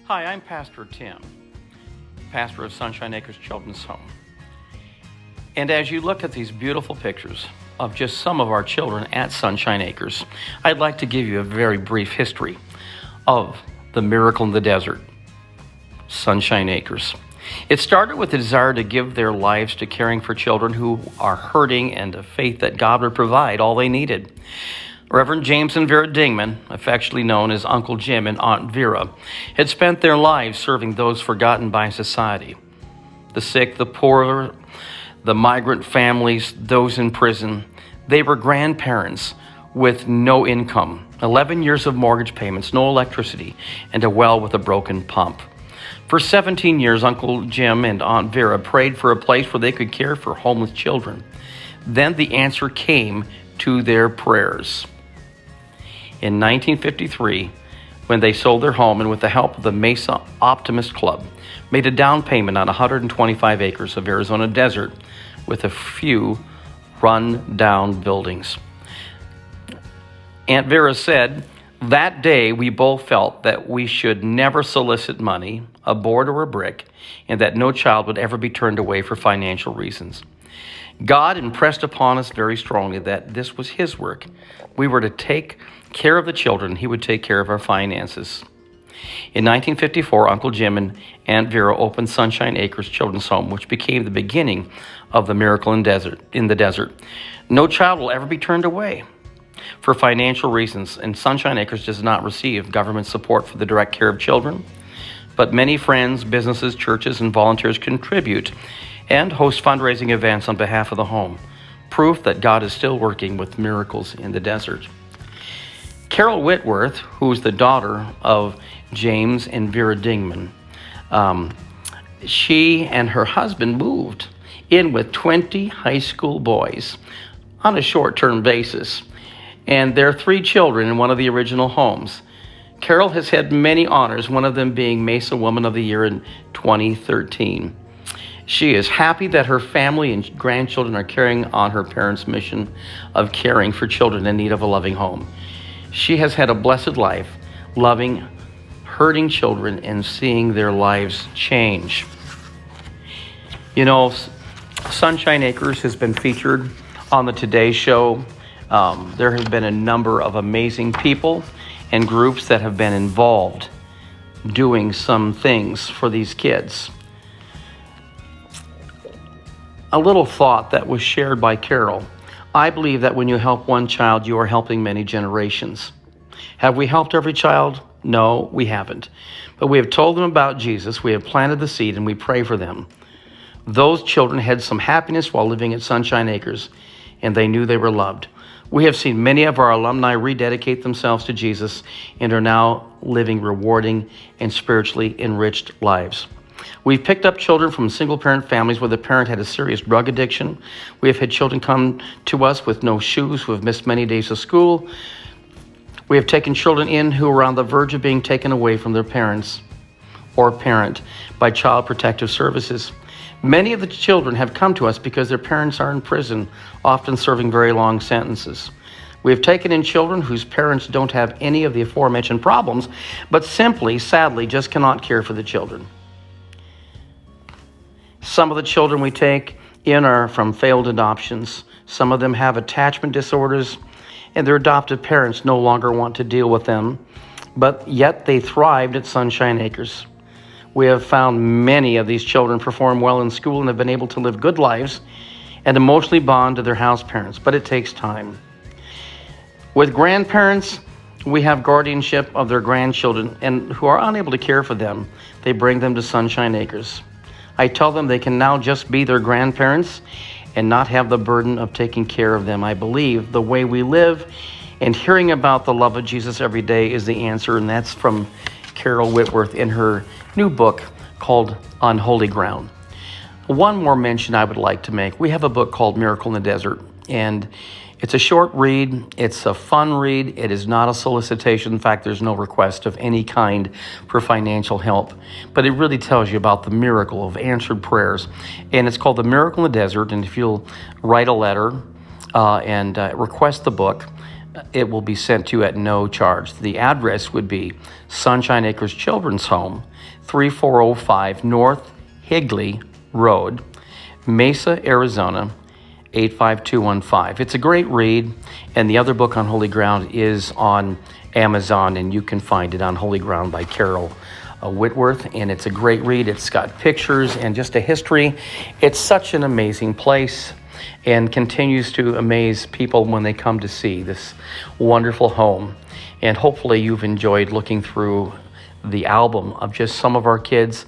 Hi, I'm Pastor Tim, pastor of Sunshine Acres Children's Home. And as you look at these beautiful pictures of just some of our children at Sunshine Acres, I'd like to give you a very brief history of the Miracle in the Desert, Sunshine Acres. It started with the desire to give their lives to caring for children who are hurting and a faith that God would provide all they needed. Reverend James and Vera Dingman, affectionately known as Uncle Jim and Aunt Vera, had spent their lives serving those forgotten by society. The sick, the poor, the migrant families, those in prison. They were grandparents with no income, 11 years of mortgage payments, no electricity, and a well with a broken pump. For 17 years, Uncle Jim and Aunt Vera prayed for a place where they could care for homeless children. Then the answer came to their prayers. In 1953, when they sold their home and with the help of the Mesa Optimist Club, made a down payment on 125 acres of Arizona desert with a few run-down buildings. Aunt Vera said, "That day we both felt that we should never solicit money, a board or a brick, and that no child would ever be turned away for financial reasons. God impressed upon us very strongly that this was His work. We were to take care of the children. He would take care of our finances." In 1954, Uncle Jim and Aunt Vera opened Sunshine Acres Children's Home, which became the beginning of the Miracle in the Desert. No child will ever be turned away for financial reasons, and Sunshine Acres does not receive government support for the direct care of children, but many friends, businesses, churches, and volunteers contribute and host fundraising events on behalf of the home, proof that God is still working with miracles in the desert. Carol Whitworth, who is the daughter of James and Vera Dingman, she and her husband moved in with 20 high school boys on a short-term basis, and their 3 children in one of the original homes. Carol has had many honors, one of them being Mesa Woman of the Year in 2013. She is happy that her family and grandchildren are carrying on her parents' mission of caring for children in need of a loving home. She has had a blessed life, loving hurting children and seeing their lives change. You know, Sunshine Acres has been featured on the Today Show. There has been a number of amazing people and groups that have been involved doing some things for these kids. A little thought that was shared by Carol. I believe that when you help one child, you are helping many generations. Have we helped every child? No, we haven't. But we have told them about Jesus, we have planted the seed, and we pray for them. Those children had some happiness while living at Sunshine Acres, and they knew they were loved. We have seen many of our alumni rededicate themselves to Jesus and are now living rewarding and spiritually enriched lives. We've picked up children from single-parent families where the parent had a serious drug addiction. We have had children come to us with no shoes who have missed many days of school. We have taken children in who are on the verge of being taken away from their parents or parent by Child Protective Services. Many of the children have come to us because their parents are in prison, often serving very long sentences. We have taken in children whose parents don't have any of the aforementioned problems, but simply, sadly, just cannot care for the children. Some of the children we take in are from failed adoptions. Some of them have attachment disorders, and their adoptive parents no longer want to deal with them, but yet they thrived at Sunshine Acres. We have found many of these children perform well in school and have been able to live good lives and emotionally bond to their house parents, but it takes time. With grandparents, we have guardianship of their grandchildren, and who are unable to care for them, they bring them to Sunshine Acres. I tell them they can now just be their grandparents and not have the burden of taking care of them. I believe the way we live and hearing about the love of Jesus every day is the answer, and that's from Carol Whitworth in her new book called On Holy Ground. One more mention I would like to make. We have a book called Miracle in the Desert, and it's a short read. It's a fun read. It is not a solicitation. In fact, there's no request of any kind for financial help. But it really tells you about the miracle of answered prayers. And it's called The Miracle in the Desert. And if you'll write a letter and request the book, it will be sent to you at no charge. The address would be Sunshine Acres Children's Home, 3405 North Higley Road, Mesa, Arizona, 85215. It's a great read, and the other book on Holy Ground is on Amazon, and you can find it on Holy Ground by Carol Whitworth, and it's a great read. It's got pictures and just a history. It's such an amazing place and continues to amaze people when they come to see this wonderful home. And hopefully you've enjoyed looking through the album of just some of our kids.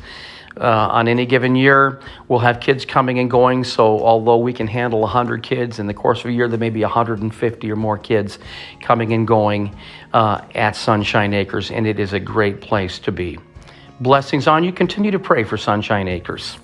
On any given year, we'll have kids coming and going, so although we can handle 100 kids, in the course of a year there may be 150 or more kids coming and going at Sunshine Acres, and it is a great place to be. Blessings on you. Continue to pray for Sunshine Acres.